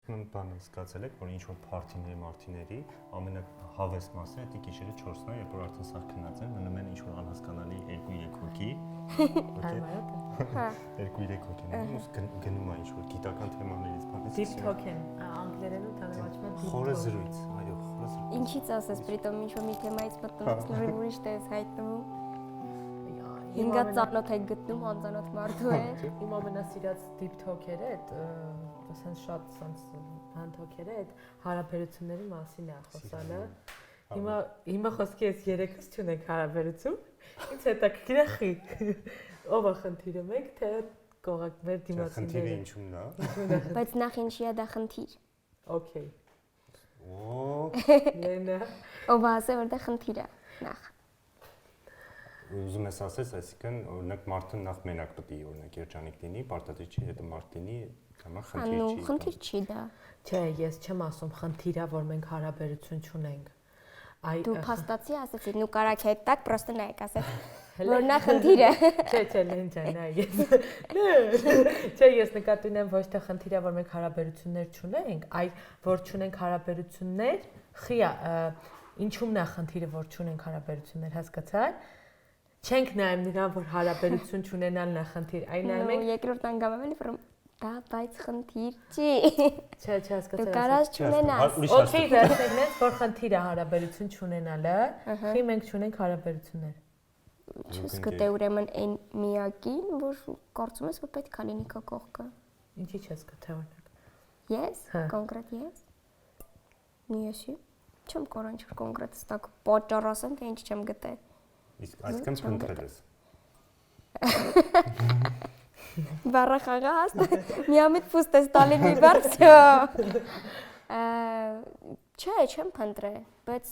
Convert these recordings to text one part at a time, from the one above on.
Բանը զգացել եք, որ ինչ-որ փարթիների մարտիների ամենահավես մասը դա գիշերը 4-ն է, երբ որ արդեն սա քնած են, մնում են ինչ-որ անհասկանալի 2-3 հոգի։ Հա։ 2-3 հոգի են, ու գնում է ինչ-որ գիտական թեմաներից բանից։ Deep talk-ն անգլերենով թարգմանվում է խորը զրույց, այո, խորը զրույց։ Ինչից ասես, պրիտոմ ինչ-որ մի թեմայից մտնես, լրիվ ուրիշ տես հայտնվում։ Ինգա ծանոթ եք գտնում, անծանոթ մարդու հետ։ Իմ ամենասիրած deep talk-երը այդ ասեն շատ sense հանդոքերը այդ հարաբերությունների մասին է խոսալը։ Հիմա խոսքի ես 3-ից չունենք հարաբերություն։ Ինձ հետաքրքիր է խի։ Ո՞վ է խնդիրը մեկ, թե կողակ մեր դիմացիները։ Խնդիրը ինչու՞մն է։ Բայց նախ ինչի է դա խնդիր։ Okay։ Օ։ Լենա։ Ով ասե որ դա խնդիր է նախ։ Ուզում ես ասես, այսինքն օրինակ մարդը նախ մենակ պետք է օրինակ երջանիկ լինի, պարտադիր չի հետո մարդ լինի, հիմա խնդիր չի։ Խնդիր չի դա։ Չէ, ես չեմ ասում խնդիր է, որ մենք հարաբերություն չունենք։ Դու փաստացի ասեցի, նու կարաք հետ տակ, պրոստը նայեք ասես, որ նա խնդիր է։ Չէ, Լենջա, նայ ես։ Չէ, ես նկատի ունեմ ոչ թե խնդիր է, որ մենք հարաբերություններ չունենք, այլ որ չունենք հարաբերություններ, խիա, ինչու՞մն է խնդիրը, որ չունենք հարաբերություններ, հասկացա՞ր։ Չենք նայում նրան, որ հարաբերություն չունենալն է խնդիր, այն նայում ենք երկրորդ անգամ էլի ֆրոմ դա բայց խնդիր չի։ Չէ, հասկացա։ Դու կարաս չունենաս։ Okay, վերցնենք մեզ, որ խնդիր է հարաբերություն չունենալը, խի մենք չունենք հարաբերություններ։ Չսկտե ուրեմն այն միակին, որ կարծում ես, որ պետք է լինի քո կողքը։ Ինչի՞ չես գտե օրինակ։ Ես, կոնկրետ ես։ Միեսի։ Չեմ կարող ինչ-որ կոնկրետ ստակ պատճառ ասեմ, թե ինչ չեմ գտել։ Իսկ այսքան փնտրել ես։ Բարախաղա հաստ։ Միամիտ ֆուստ ես տալի մի բարձ։ Չէ, չեմ փնտրել, բայց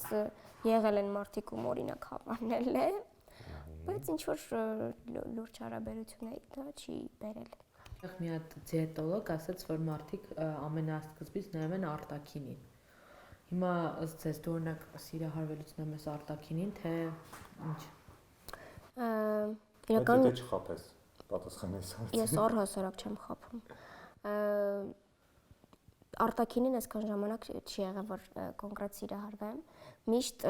եղել են մարդիկ ում օրինակ հավանել է, բայց ինչ որ լուրջ հարաբերությունների դա չի բերել։ Մի հատ դիետոլոգ ասաց, որ մարդիկ ամենասկզբից նայում են արտաքինին։ Հիմա ըստ ձեզ դու օրինակ սիրահարվելուց նայում ես արտաքինին, թե ինչ։ Իրական դու չխափես, պատասխանես հարցին։ Ես առհասարակ չեմ խափում։ Արտաքինին այսքան ժամանակ չի եղել, որ կոնկրետ սիրահարվեմ։ Միշտ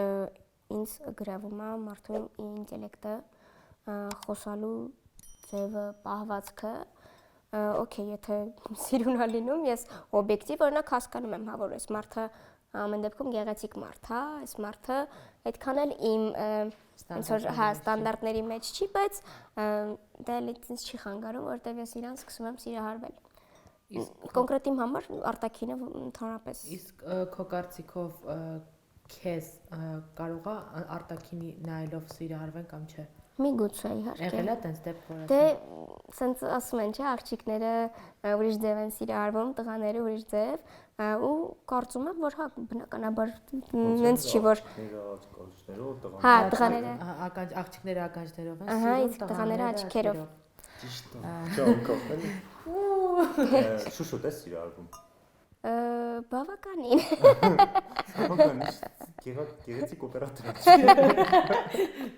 ինձ գրավում է մարդու ինտելեկտը, խոսալու ձևը, պահվածքը։ Okay, եթե սիրուն է լինում, ես օբյեկտիվ օրինակ հասկանում եմ, հա, որ այս մարդը ամեն դեպքում գեղեցիկ մարդ, հա, այս մարդը այդքան էլ իմ ստանդարտների մեջ չի, բայց դա ինձ չի խանգարում, որտեղ ես իրան սկսում եմ սիրահարվել։ Կոնկրետ իմ համար արտաքինը ընդհանրապես։ Իսկ քո կարծիքով քեզ կարող է արտաքինի նայելով սիրահարվեն կամ չէ։ Միգուցե իհարկե։ Եղել է տենց դեպք, որ դե սենց ասում են, չէ, աղջիկները ուրիշ ձև են սիրահարվում, տղաները ուրիշ ձև, ու կարծում եմ, որ հա բնականաբար նենց չի, որ հա, տղաները աղջիկները ականջներով են սիրում, իսկ տղաները աչքերով։ Ճիշտ է։ Ճոմկով էլի։ Շուշուտ է սիրահարվում։ Բավականին։ Բավականին գեղեցիկ օպերատոր է։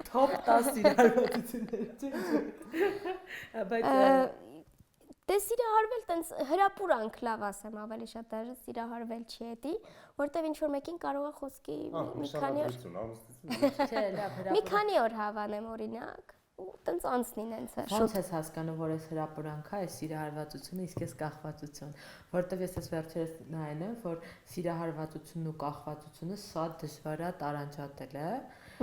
Top 10 սիրահարվածություններ չէ։ Բայց դե սիրահարվել տենց հրապուրանք լավ ասեմ, ավելի շատ даже սիրահարվել չի էդի, որտեվ ինչ որ մեկին կարող է խոսքի մի քանի օր հավանեմ օրինակ, ու տենց անցնին հենց է։ Ոնց ես հասկանում, որ այս հրապուրանքը է սիրահարվածությունը, իսկ այս կախվածություն, որտեվ ես այս վերջերս նայել եմ, որ սիրահարվածությունն ու կախվածությունը շատ դժվար է տարանջատել է։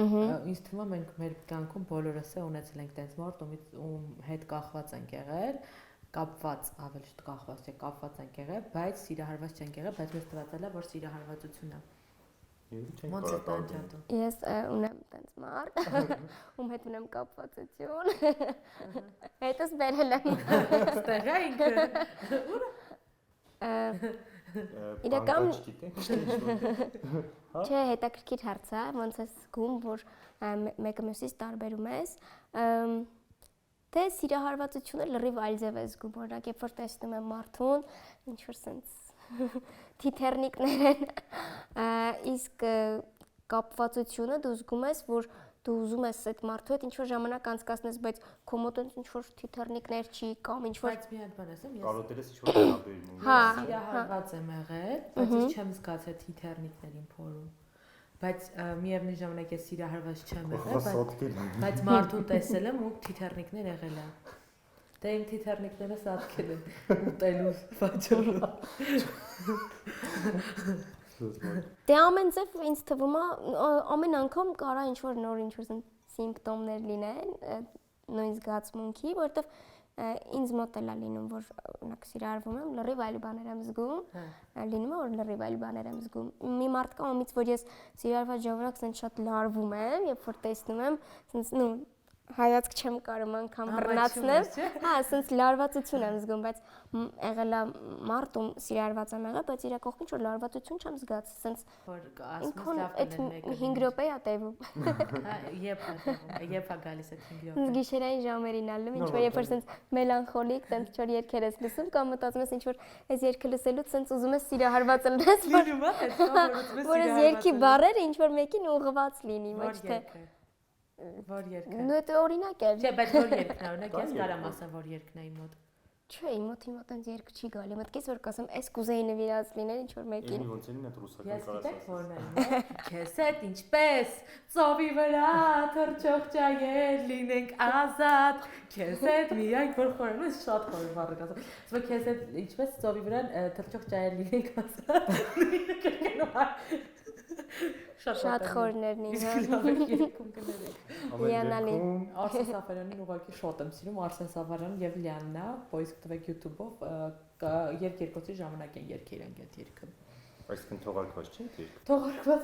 Ինձ թվում է մենք մեր կյանքում բոլորս է ունեցել ենք տենց մարդ, ում հետ կախված ենք եղել, կապված, ավելի շուտ կախված չէ, կապված ենք եղել, բայց սիրահարված չենք եղել, բայց մեզ թվացել է, որ սիրահարվածություն է։ Ոնց է տարանջատում։ Ես ունեմ տենց մարդ, ում հետ ունեմ կապվածություն։ Հետս բերել եմ։ Ստեղ է ինքը։ Իրական չէ, հետաքրքիր հարց է, ոնց է զգում, որ մեկը մյուսից տարբերում ես։ Դե սիրահարվածությունը լրիվ այլ ձև է զգում, օրինակ երբ որ տեսնում եմ մարդուն, ինչ որ սենց թիթեռնիկներ են, իսկ կապվածությունը դու զգում ես, որ դու ուզում ես այդ մարդու հետ ինչ-որ ժամանակ անցկացնես, բայց քո մոտ ինչ-որ թիթեռնիկներ չի կամ ինչ-որ Բայց մի հատ բան ասեմ, ես Կարոտելես ինչ-որ վերաբերում ունի։ սիրահարված եմ եղել, բայց ես չեմ զգացել թիթեռնիկներին փորում։ Բայց միևնույն ժամանակ ես սիրահարված չեմ եղել, բայց մարդուն տեսել եմ ու թիթեռնիկներ եղել են։ Դե իմ թիթեռնիկները սատկել են ուտելու պատճառով։ Դե ամեն ձև ինձ թվում է ամեն անգամ կարա ինչ-որ նոր ինչ-որ սիմպտոմներ լինեն նույն զգացմունքի, որովհետև ինձ մոտ էլ է լինում, որ օրինակ սիրահարվում եմ, լրիվ այլ բաներ եմ զգում, լինում է որ լրիվ այլ բաներ եմ զգում։ Մի մարդ կա, ումից որ ես սիրահարված ժամանակ ասեն շատ լարվում եմ, երբ որ տեսնում եմ, ասենց նու հայացք չեմ կարող անգամ բռնացնեմ, հա, ասենց լարվածություն եմ զգում, բայց եղել է մարդ ում սիրահարված եմ եղել, բայց իր կողքին ինչ-որ լարվածություն չեմ զգացել, ասենց որ ասում լավ կնեն մեկը 5 րոպե է տևում։ Հա, երբ է գալիս այդ 5 րոպե։ Գիշերային ժամերին ալում, ինչ որ երբ որ ասենց մելանխոլիկ, տենց ինչ-որ երգեր ես լսում կամ մտածում ես ինչ որ այս երգը լսելուց ասենց ուզում ես սիրահարված լնես, որ այս երգի բառերը ինչ որ մեկին ուղղված լինի, ոչ թե Որ երգը։ Նու դա օրինակ է։ Չէ, բայց որ երգն է, օրինակ ես կարամ ասեմ, որ երգն է իմ մոտ։ Չէ, իմ մոտ այնց երգ չի գալի։ Մտքից որ կասեմ, այս կուզեի նվիրած լինել ինչ որ մեկին։ Ոնց է նա ռուսական Ես կարաս գիտեք որն է։ Քեզ հետ ինչպես ծովի վրա թռչող ճայեր լինենք ազատ։ Քեզ հետ միայն որ խորում ես շատ խոր բառ ասում։ Ասում քեզ հետ ինչպես ծովի վրա թռչող ճայեր լինենք ազատ։ Շատ խորներն Լիանալի Արսեն Սաֆարյանին ուղղակի շատ եմ սիրում Արսեն Սաֆարյանն եւ Լիաննա poisk տվեք YouTube-ով երկերկոցի ժամանակ են երգեր են այդ երգը Այսինքն թողարկված չէ երգ Թողարկված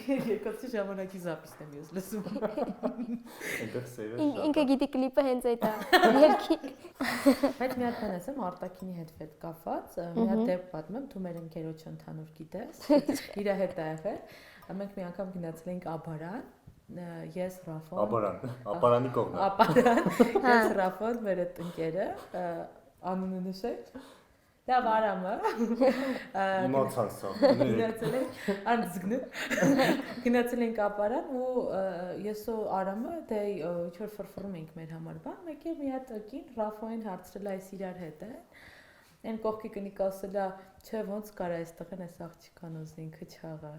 երկերկոցի ժամանակի զապիսն եմ ես լսում Այնտեղ սերը ինքը գիտի կլիպը հենց այդ է երգի Բայց մի հատ բան ասեմ Արտակինի հետ կապված մի հատ դեպք պատմեմ դու մեր ընկերոջը ընդհանուր գիտես իր հետ է եղել Մենք մի անգամ գնացել ենք Աբարան, ես Ռաֆոն Աբարանի կողմը Աբարան, ես Ռաֆոն, մեր այդ ընկերը, անունը նշեք, լավ Արամը Իմացան սա Գնացել ենք, անձգնը, գնացել ենք Աբարան ու ես ու Արամը դե ինչ-որ ֆրֆռում ենք մեր համար բան, մեկ է մի հատ կին Ռաֆոին հարցրել այս իրար հետ է, այն կողքի կնիկ ասել է, չէ ոնց կարա այստեղ են այս աղջիկան ուզի ինքը չաղա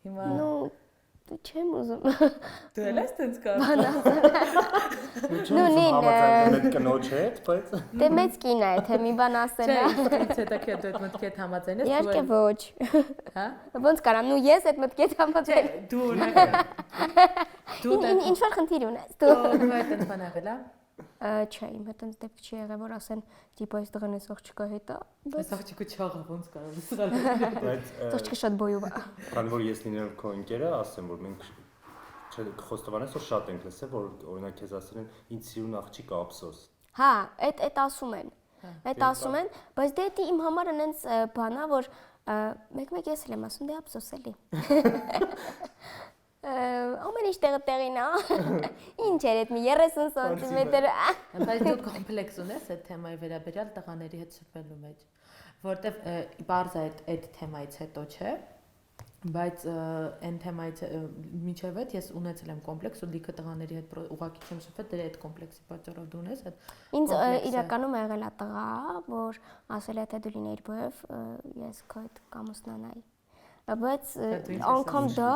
Հիմա Նու դու չեմ ուզում Դու էլ ես տենց կարող Նու նին Մեծ կնոջ հետ, բայց Դե մեծ կին է, թե մի բան ասել է Չէ, հետո դու այդ մտքի հետ համաձայն ես Իհարկե ոչ Հա Ոնց կարամ, նու ես այդ մտքի հետ համաձայն Դու Ինչ որ խնդիր ունես դու Դու այդ բան եղել է Չէ, իմ հետ այնց դեպք չի եղել, որ ասեն, տիպը այս տղան այս աղջիկա հետ է, բայց աղջիկը չաղա ոնց կարող է սրալ։ Բայց աղջիկը շատ բոյով է։ Քանի որ ես լինելով քո ընկերը, ասեմ, որ մենք խոստովանես, որ շատ ենք լսել, որ օրինակ քեզ ասել են, ինձ սիրուն աղջիկ ափսոս։ Հա, այդ ասում են։ Այդ ասում են, բայց դե դա իմ համար այնց բան է, որ մեկ-մեկ ես էլ եմ ասում, դե ափսոս էլի։ Ամեն ինչ տեղին է։ Ինչ էր այդ մի 30 սանտիմետր։ Բայց դու կոմպլեքս ունես այդ թեմայի վերաբերյալ տղաների հետ շփվելու մեջ, որտեվ բարձ է այդ թեմայից հետո չէ, բայց այն թեմայից միջև այդ ես ունեցել եմ կոմպլեքս ու լիքը տղաների հետ ուղղակի չեմ շփվել, դե այդ կոմպլեքսի պատճառով դու ունես այդ։ Ինձ իրականում եղել է տղա, որ ասել է թե դու լինեիր բոյով, ես քո հետ կամուսնանայի։ Բայց անգամ դա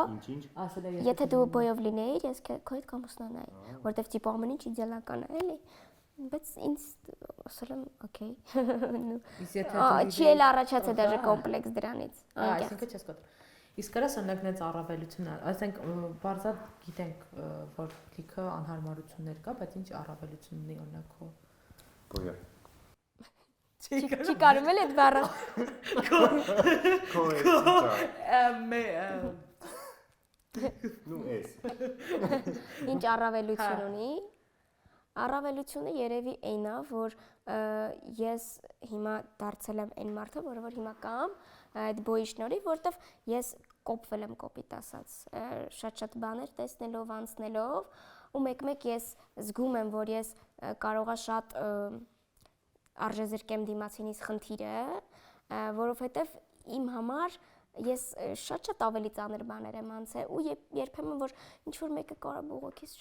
ասել է եթե դու բոյով լինեիր, ես քո հետ կամուսնանայի, որտեվ տիպ ամեն ինչ իդեալական է, էլի։ Բայց ինձ ասել եմ, օքեյ։ Չի էլ առաջացել դաժե կոմպլեքս դրանից։ Այսինքն չես կոտրել։ Իսկ կարաս օրինակնեց առավելությունը, ասենք բարձր գիտենք, որ լիքը անհարմարություններ կա, բայց ինչ առավելություն ունի օրինակ քո։ Բոյը։ Չի կարում էլ այդ բառը։ Քո Նու էս։ Ինչ առավելություն ունի։ Առավելությունը երևի այնն է, որ ես հիմա դարձել եմ այն մարդը, որը որ հիմա կամ այդ բոյի շնորհիվ, որտեվ ես կոպվել եմ կոպիտ ասած, շատ բաներ տեսնելով, անցնելով, ու մեկ-մեկ ես զգում եմ, որ ես կարողա շատ արժեզրկեմ դիմացինիս խնդիրը, որովհետև իմ համար ես շատ ավելի ծանր բաներ եմ անցել ու երբեմն որ ինչ որ մեկը կարա բողոքես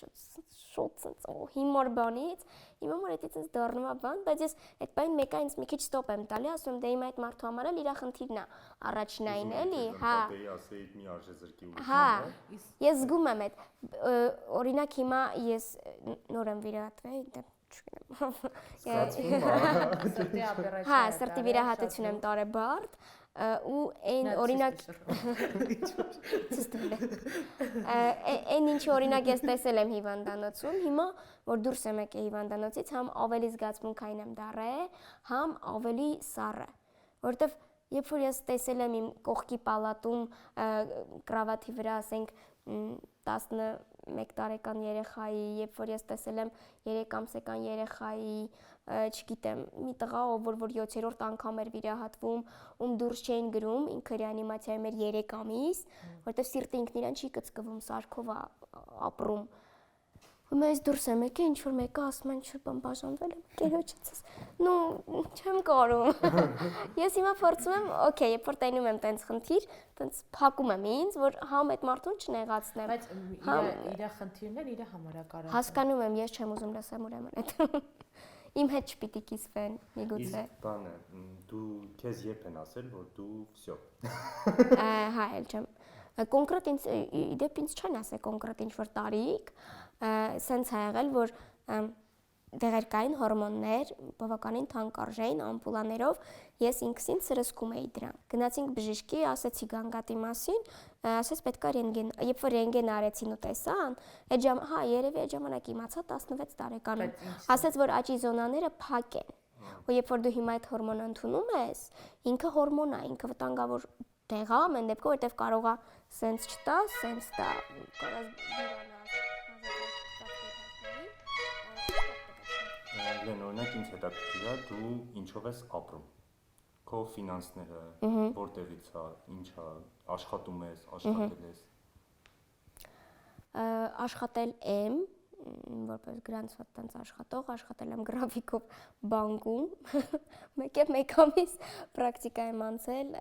շոտ հիմոր բանից իմը որ դա ինձ դառնում է բան բայց ես այդ բան մեկը ինձ մի քիչ ստոպ եմ տալի ասում եմ դե իմ այդ մարդու համար էլ իր խնդիրն է առաջնային էլի հա ասեի մի արժեզրկի ու հա ես զգում եմ այդ օրինակ հիմա ես նոր եմ վիրահատվել հա սրտի վիրահատություն եմ տարել բարդ ու այն օրինակ այն ինչ օրինակ ես տեսել եմ հիվանդանոցում հիմա որ դուրս եմ եկել հիվանդանոցից համ ավելի զգացմունքային եմ դառել համ ավելի սառը որովհետև երբ որ ես տեսել եմ իմ կողքի պալատում կրավաթի վրա ասենք 11 տարեկան երեխայի, երբ որ ես տեսել եմ 3 ամսական երեխայի, չգիտեմ, մի տղա, որ 7-րդ անգամ էր վիրահատվում, ում դուրս չէին գրում, ինքը ռեանիմացիայում էր 3 ամիս, որտեղ սիրտը ինքն իրան չի կծկվում, սարքով է ապրում։ Ու ես դուրս եմ եկել, ինչ որ մեկը ասում են, ինչ բան բաժանվել եմ, կերոջից, նու չեմ կարում։ Ես հիմա փորձում եմ, օքեյ, երբ որ տենում եմ տենց խնդիր, տենց փակում եմ ինձ, որ համ այդ մարդուն չնեղացնեմ։ Բայց իր խնդիրն իր համար է կարող։ Հասկանում եմ, ես չեմ ուզում լսեմ ուրեմն այդ։ Իմ հետ չպիտի կիսվեն, միգուցե։ Իսկ բանը, դու քեզ երբ են ասել, որ դու վсё։ Հա, էլ չեմ։ Կոնկրետ ինձ չեն ասել կոնկրետ ինչ-որ տարիք, սենց է եղել, որ դեղերկային հորմոններ բավականին թանկարժեին ամպուլաներով ես ինքսին սրսկում էի դրան։ Գնացինք բժշկի, ասեցի գանգատի մասին, ասեց պետք է ռենտգեն, երբ որ ռենտգեն արեցին ու տեսան, հա, երևի այդ ժամանակ իմացա 16 տարեկան եմ, ասեց որ աճի զոնաները փակ են։ Ու երբ որ դու հիմա այդ հորմոնը ընդունում ես, ինքը հորմոն է, ինքը վտանգավոր դեղ է, ամեն դեպքում որտեվ կարող է սենց չտա, սենց տա, Լեն, օրինակ ինձ հետաքրքիր է դու ինչով ես ապրում։ Քո ֆինանսները որտեղից է, ինչ է, աշխատում ես, աշխատել ես։ Աշխատել եմ, որպես գրանցված տենց աշխատել եմ գրաֆիկով բանկում, մեկ ամիս պրակտիկա եմ անցել,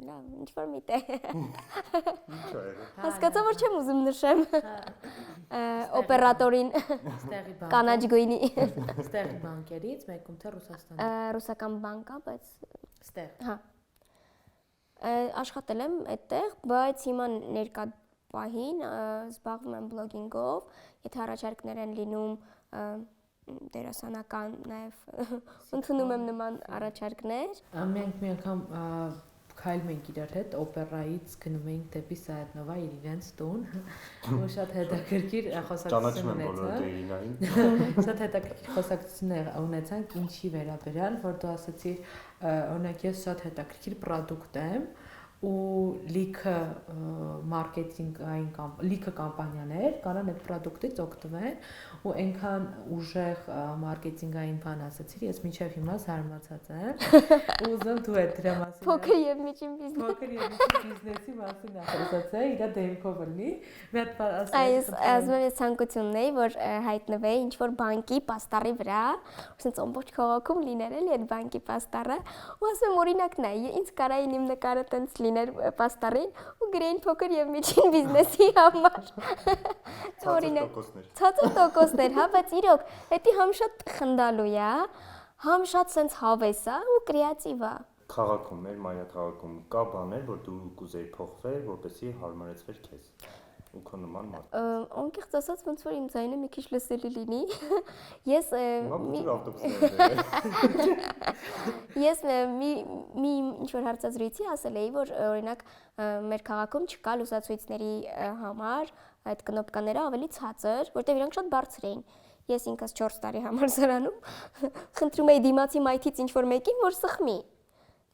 լավ, ինչ որ մի տեղ։ Հասկացա, որ չեմ ուզում նշեմ օպերատորին կանաչ գույնի։ Ստեղի բանկերից, մեկում թե Ռուսաստանի։ Ռուսական բանկ է, բայց Ստեղ։ հա։ Աշխատել եմ այդտեղ, բայց հիմա ներկա պահին զբաղվում եմ բլոգինգով, եթե առաջարկներ են լինում դերասանական, նաև ընդունում եմ նման առաջարկներ։ Մենք մի անգամ քայլում ենք իրար հետ օպերայից գնում ենք դեպի Սայեդնովա իրենց տուն ու շատ հետաքրքիր խոսակցություն ունեցանք շատ հետաքրքիր խոսակցություններ ունեցանք ինչի վերաբերյալ որ դու ասացիր օրինակ ես շատ հետաքրքիր պրոդուկտ եմ ու լիքը մարքեթինգային լիքը կամպանիաներ կարան այդ պրոդուկտից օգտվեն ու այնքան ուժեղ մարքեթինգային բան ասացիր ես մինչև հիմա զարմացած եմ ու ուզում դու այդ դրա մասին փոքր եւ միջին բիզնեսի մասին ասացա իրա դեմքով լինի մի հատ այս ազգային ցանկությունն էի որ հայտնվեի ինչ որ բանկի պաստառի վրա ասենց ամբողջ քաղաքում լիներ էլի այդ բանկի պաստառը ու ասում օրինակն է ինձ կարային իմ նկարը տենց լիներ պաստառին ու գրեին փոքր եւ միջին բիզնեսի համար օրինակ ցածր տոկոսներ հա բայց իրոք դա համ շատ խնդալու է համ շատ sense հավես է ու կրեատիվ է Քաղաքում մեր մայրաթ քաղաքում կա բաներ որ դու կուզեի փոխվել որպեսզի հարմարեցվեր քեզ ու քո նման մարդ անկեղծ ասած ոնց որ իմ ձայնը մի քիչ լսելի լինի ես մի ինչ որ հարցազրույցի ասել էի որ օրինակ մեր քաղաքում չկա լուսացույցների համար այդ կնոպկաները ավելի ցածր որտեղ իրանք շատ բարձր էին ես ինքս 4 տարի համալսարանում խնդրում էի դիմացի մայթից ինչ որ մեկին որ սխմի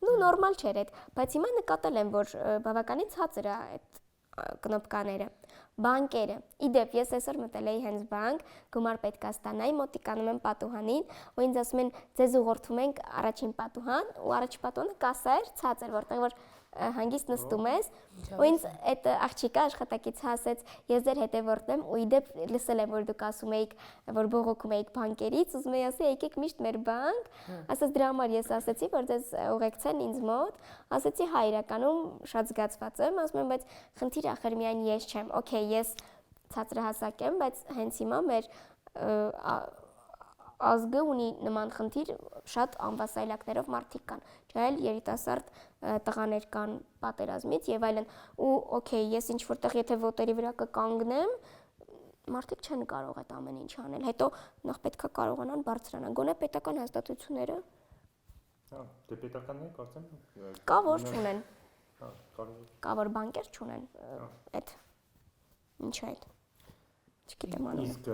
նու նորմալ չէր այդ բայց հիմա նկատել եմ որ բավականին ցածր է այդ կնոպկաները բանկերը իդեպ ես այսօր մտել էի հենց բանկ գումար պետք է ստանայի մոտիկանում եմ պատուհանին ու ինձ ասում են ձեզ ուղղորդում ենք առաջին պատուհան ու առաջին պատուհանը կասա էր ցածր որտեղ որ հանգիստ նստում ես ու ինձ այդ աղջիկը աշխատակիցը ասեց ես ձեր հետևորդն եմ ու իդեպ լսել եմ որ դուք ասում էիք որ բողոքում էիք բանկերից ուզում եի ասել եկեք միշտ մեր բանկ ասես դրա համար ես ասեցի որ ձեզ ուղեկցեն ինձ մոտ ասեցի հա իրականում շատ զգացված եմ ասում եմ բայց խնդիրը ախր միայն ես չեմ օքեյ ես ցածրահասակ եմ բայց հենց հիմա մեր ազգը ունի նման խնդիր շատ անվասայլակներով մարդիկ կան չէ՞ երիտասարդ տղաներ կան պատերազմից եւ այլն ու օքեյ ես ինչ որտեղ եթե ոտերի վրա կկանգնեմ մարդիկ չեն կարող այդ ամեն ինչ անել հետո նախ պետքա կարողանան բարձրանալ գոնե պետական հաստատությունները հա դե պետականները կարծեմ կա որ չունեն հա կարող կա որ բանկեր չունեն այդ ինչ է այդ չգիտեմ անում իսկ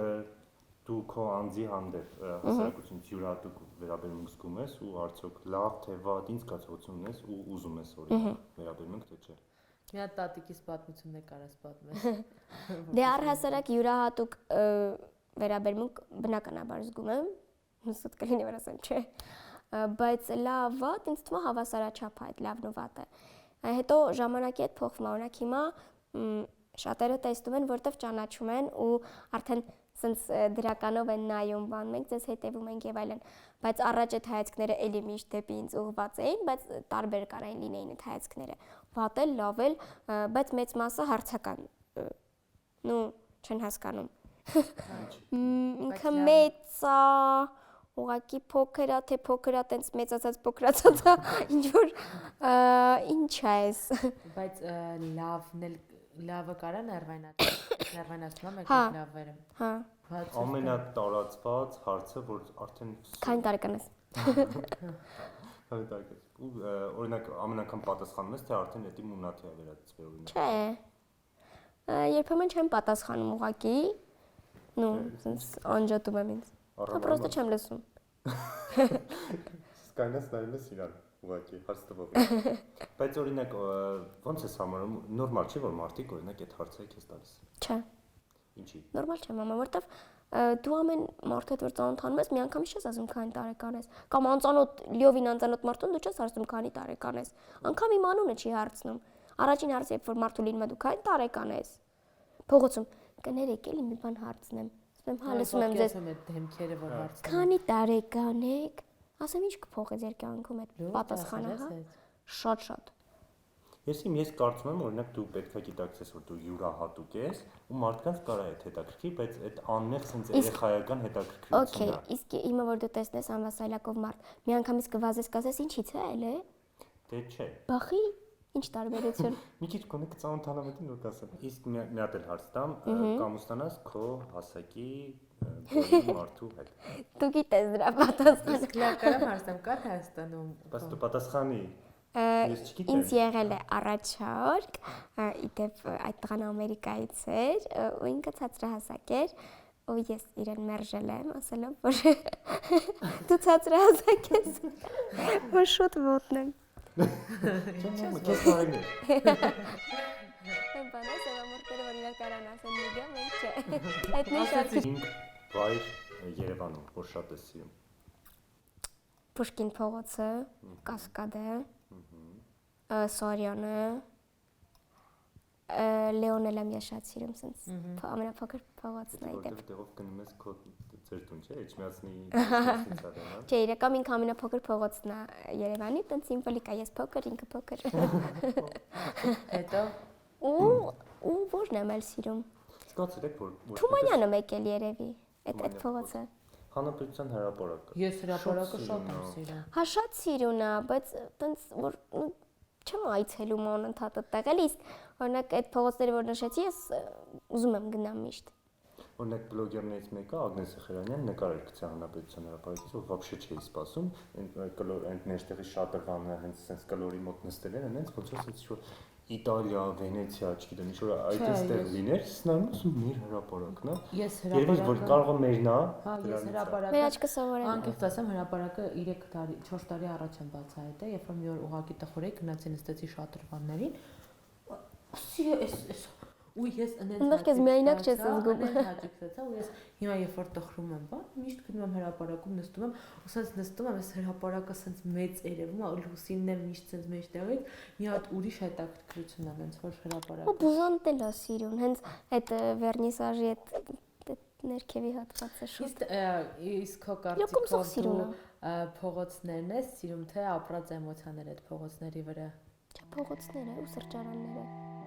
դու քո անձի հանդեպ հասարակությունից յուրահատուկ վերաբերմունք զգում ես ու արդյոք լավ թե վատ ինչ զգացողություն ունես ու ուզում ես օրինակ վերաբերմունք թե չէ Մի հատ տատիկիս պատմությունն է կարաս պատմես Դե առհասարակ յուրահատուկ վերաբերմունք բնականաբար զգում եմ հուսոտ կլինի որ ասեմ չէ բայց լավ վատ ինձ թվում է հավասարաչափ է այդ լավն ու վատը հետո ժամանակի հետ փոխվում է օրինակ հիմա շատերը տեսնում են որտեվ ճանաչում են ու արդեն սենց դրականով են նայում բան մենք ձեզ հետևում ենք եւ այլն բայց առաջ այդ հայացքները էլի միշտ դեպի ինձ ուղղված էին բայց տարբեր կարային լինեին այդ հայացքները վատ էլ լավ էլ բայց մեծ մասը հարցական նու չեն հասկանում ինքը մեծա ուղակի փոքր է թե փոքր է տենց մեծացած փոքրացած է ինչ որ ինչ է այս բայց լավն էլ լավը կարա ներվայնացնա մեկ լավերը հա ամենատարածված հարցը որ արդեն քանի տարեկան ես քանի տարեկան ես ու օրինակ ամեն անգամ պատասխանում ես թե արդեն դա մունաթի է վերածվել օրինակ չէ երբեմն չեմ պատասխանում ուղակի նու սենց անջատում եմ ինձ պրոստը չեմ լսում սկայնաս նայում ես իրան ուղղակի հարց տվող բայց օրինակ ոնց ես համարում նորմալ չի որ մարդիկ օրինակ այդ հարցը քեզ տալիս չէ ինչի նորմալ չէ մամա որտեվ դու ամեն մարդու հետ որ ծանոթանում ես միանգամից չես ասում քանի տարեկան ես կամ անծանոթ լիովին անծանոթ մարդուն դու չես ասում քանի տարեկան ես անգամ իմ անունը չի հարցնում առաջին հարցը երբ որ մարդու լինում է դու քանի տարեկան ես փողոցում կներեք էլի մի բան հարցնեմ ասում եմ հա լսում եմ ձեզ դեմքերը որ հարցնում քանի տարեկան եք ասեմ ինչ կփոխի ձեր կյանքում այդ պատասխանը հա շատ ես կարծում եմ օրինակ դու պետքա գիտակցես որ դու յուրահատուկ ես ու մարդկանց կարա այդ հետաքրքիր բայց այդ անմեղ sense երեխայական հետաքրքրությունն է օքեյ իսկ հիմա որ դու տեսնես անվասայլակով մարդ միանգամից կվազես կասես ինչի՞ց է էլի դե չէ բախի ինչ տարբերություն մի քիչ կոնե կծանոթանամ այդ նոր կասեմ իսկ մի հատ էլ հարց տամ կամուստանաս քո հասակի մարդու հետ դու գիտես դրա պատասխանը լավ կարամ հարցնեմ կար Հայաստանում բայց դու պատասխանի ինձ եղել է առաջարկ իդեպ այդ տղան Ամերիկայից էր ու ինքը ցածրահասակ էր ու ես իրեն մերժել եմ ասելով որ դու ցածրահասակ ես որ շուտ ոտնեմ Քեզ բարին է բանա սովամորտերը որ իրար կարան ասեն նիգա մենք չէ այդ նշած վայր Երևանում որ շատ է սիրում Պուշկին փողոցը Կասկադը Սարյանը Լեոնել եմ ես շատ սիրում սենց ամենափոքր փողոցն է այդտեղ որտեղ գնում ես քո ձեր տուն չէ Էջմիածնի չէ իրական ինքը ամենափոքր փողոցն է Երևանի տենց սիմվոլիկ է ես փոքր ինքը փոքր հետո ու որն եմ էլ սիրում զգացել եք որ Թումանյանը մեկ էլ երևի այդ փողոցը Հանրապետության հրապարակը ես հրապարակը շատ եմ սիրում հա շատ սիրուն է բայց տենց որ չեմ այցելում անընդհատ այդտեղ էլի իսկ օրինակ այդ փողոցները որ նշեցի ես ուզում եմ գնամ միշտ օրինակ բլոգերներից մեկը Ագնես Խերանյան նկարել գցի Հանրապետության հրապարակից որ вообще չէի սպասում այն ներտեղի շատրվանը հենց sense կլորի մոտ նստել են այնց ոնց որ Իտալիա, Վենեցիա, չգիտեմ, ինչ որ այդ այստեղ լիներ, սնանում ասում մեր հրապարակն է։ Ես հրապարակը որ կարող է մերն է։ Հա, ես հրապարակը։ Մեր աչքը սովորել եմ։ Անկեղծ ասեմ, հրապարակը 3 տարի, 4 տարի առաջ եմ բացահայտել, երբ որ մի օր ուղակի տխուր էի, գնացի նստեցի շատրվաններին։ Սիրե էս ու ես Այնտեղ քեզ միայնակ չես զգում։ հաճիկ ստացա ու ես հիմա երբ որ տխրում եմ, բան, միշտ գնում եմ հրապարակում նստում եմ, ու սենց նստում եմ, այս հրապարակը սենց մեծ երևում է, լուսինն է միշտ սենց մեջտեղից, մի հատ ուրիշ հետաքրքրություն է այնց որ հրապարակը։ Ու բուժանտ էլ է սիրուն, հենց այդ վերնիսաժի այդ ներքևի հատվածը շուտ։ Իսկ քո կարծիքով դու փողոցներն ես սիրում թե ապրած էմոցիաներ այդ փողոցների վրա։ Չէ, փողոցները ու սրճարանները։